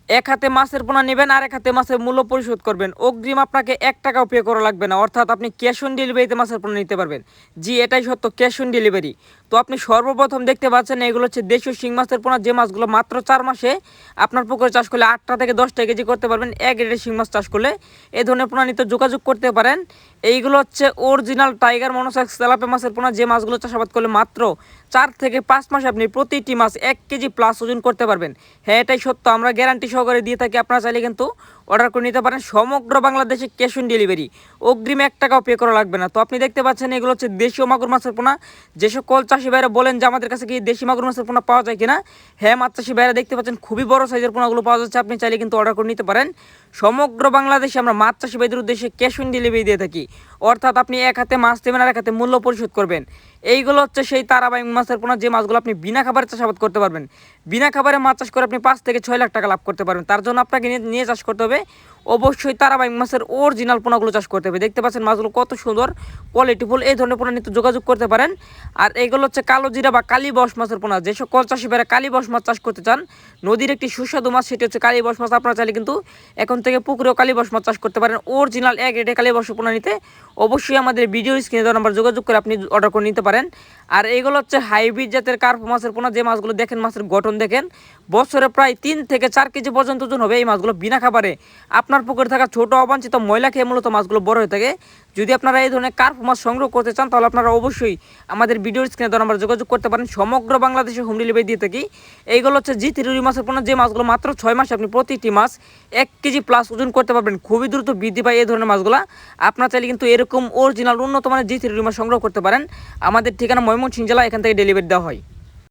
এক হাতে মাছের পোনা নেবেন আর এক হাতে মাছের মূল্য পরিশোধ করবেন। অগ্রিম আপনাকে ১ টাকাও পে করা লাগবে না, অর্থাৎ আপনি ক্যাশ অন ডেলিভারিতে মাছের পোনা নিতে পারবেন। জি, এটাই সত্য, ক্যাশ অন ডেলিভারি। তো আপনি সর্বপ্রথম দেখতে পাচ্ছেন এগুলো হচ্ছে দেশীয় শিং মাছের পোনা, যে মাছগুলো মাত্র ৪ মাসে আপনার পুকুরে চাষ করলে ৮টা থেকে 10টা কেজি করতে পারবেন। এক গ্রেডের শিং মাছ চাষ করলে এই ধরনের পোনা নিতে যোগাযোগ করতে পারেন। এইগুলো হচ্ছে অরিজিনাল টাইগার মনোসেক্স তেলাপিয়া মাছের পোনা, যে মাছগুলো চাষাবাদ করলে মাত্র 4 থেকে 5 মাসে আপনি প্রতিটি মাছ 1 কেজি প্লাস ওজন করতে পারবেন। হ্যাঁ, এটাই সত্য, আমরা গ্যারান্টি সহকারে দিয়ে থাকি। আপনারা চাইলে কিন্তু অর্ডার করে নিতে পারেন। সমগ্র বাংলাদেশে ক্যাশ অন ডেলিভারি, অগ্রিম 1 টাকাও পে করা লাগবে না। তো আপনি দেখতে পাচ্ছেন এগুলো হচ্ছে দেশীয় মাগুর মাছের পোনা। যে সকল চাষি ভাইরা বলেন যে আমাদের কাছে কি দেশি মাগুর মাছের পোনা পাওয়া যায় কিনা, হ্যাঁ মাছ চাষি ভাইরা দেখতে পাচ্ছেন খুবই বড় সাইজের পোনাগুলো পাওয়া যাচ্ছে। আপনি চাইলে কিন্তু অর্ডার করে নিতে পারেন। সমগ্র বাংলাদেশে আমরা মাছ চাষি ভাইদের উদ্দেশ্যে ক্যাশ অন ডেলিভারি দিয়ে থাকি, অর্থাৎ আপনি এক হাতে মাছ দেবেন আর এক হাতে মূল্য পরিশোধ করবেন। এইগুলো হচ্ছে সেই তারাবাই মাছের পোনা, যে মাছগুলো আপনি বিনা খাবারে চাষাবাদ করতে পারবেন। বিনা খাবারে মাছ চাষ করে আপনি 5 থেকে 6 লাখ টাকা লাভ করতে পারবেন। তার জন্য আপনাকে নিয়ে চাষ করতে হবে, অবশ্যই তারাবাই মাছের অরিজিনাল পোনাগুলো চাষ করতে হবে। দেখতে পাচ্ছেন মাছগুলো কত সুন্দর কোয়ালিটিফুল। এই ধরনের পোনা নিতে যোগাযোগ করতে পারেন। আর এইগুলো হচ্ছে কালো জিরা বা কালীবস মাছের পোনা। যে সকল চাষি ভাইরা কালীবস মাছ চাষ করতে চান, নদীর একটি সুস্বাদু মাছ সেটি হচ্ছে কালীবস মাছ। আপনারা চাইলে কিন্তু এখন থেকে পুকুরেও কালীবস মাছ চাষ করতে পারেন। অরিজিনাল এক রেটে কালীবস পোনা নিতে অবশ্যই আমাদের ভিডিও স্ক্রিনে দেওয়া নাম্বার যোগাযোগ করে আপনি অর্ডার করে নিতে পারেন। আর এগুলো হচ্ছে হাইব্রিড জাতের কার্প মাছের পোনা, যে মাছগুলো দেখেন মাছের গঠন দেখেন, বছরে প্রায় 3 থেকে 4 কেজি পর্যন্ত ওজন হবে। এই মাছগুলো বিনা খাবারে আপনার পুকুরে থাকা ছোট অবাঞ্ছিত ময়লা খেয়ে মূলত মাছগুলো বড় হয়ে থাকে। যদি আপনারা এই ধরনের কার্প মাছ সংগ্রহ করতে চান, তাহলে আপনারা অবশ্যই আমাদের ভিডিও স্ক্রিনে দেওয়া নাম্বার যোগাযোগ করতে পারেন। সমগ্র বাংলাদেশে হোম ডেলিভারি দিয়ে থাকি। এইগুলো হচ্ছে জি3 রুই মাছের পোনা, যে মাছগুলো মাত্র 6 মাসে আপনি প্রতিটি মাছ 1 কেজি প্লাস ওজন করতে পারবেন। খুবই দ্রুত বৃদ্ধি পায় এই ধরনের মাছগুলো। আপনার চাইলে কিন্তু এরকম অরিজিনাল উন্নত মানের জি3 রুই মাছ সংগ্রহ করতে পারেন। আমাদের ঠিকানা ময়মনসিংহ জেলা, এখান থেকে ডেলিভারি দেওয়া হয়।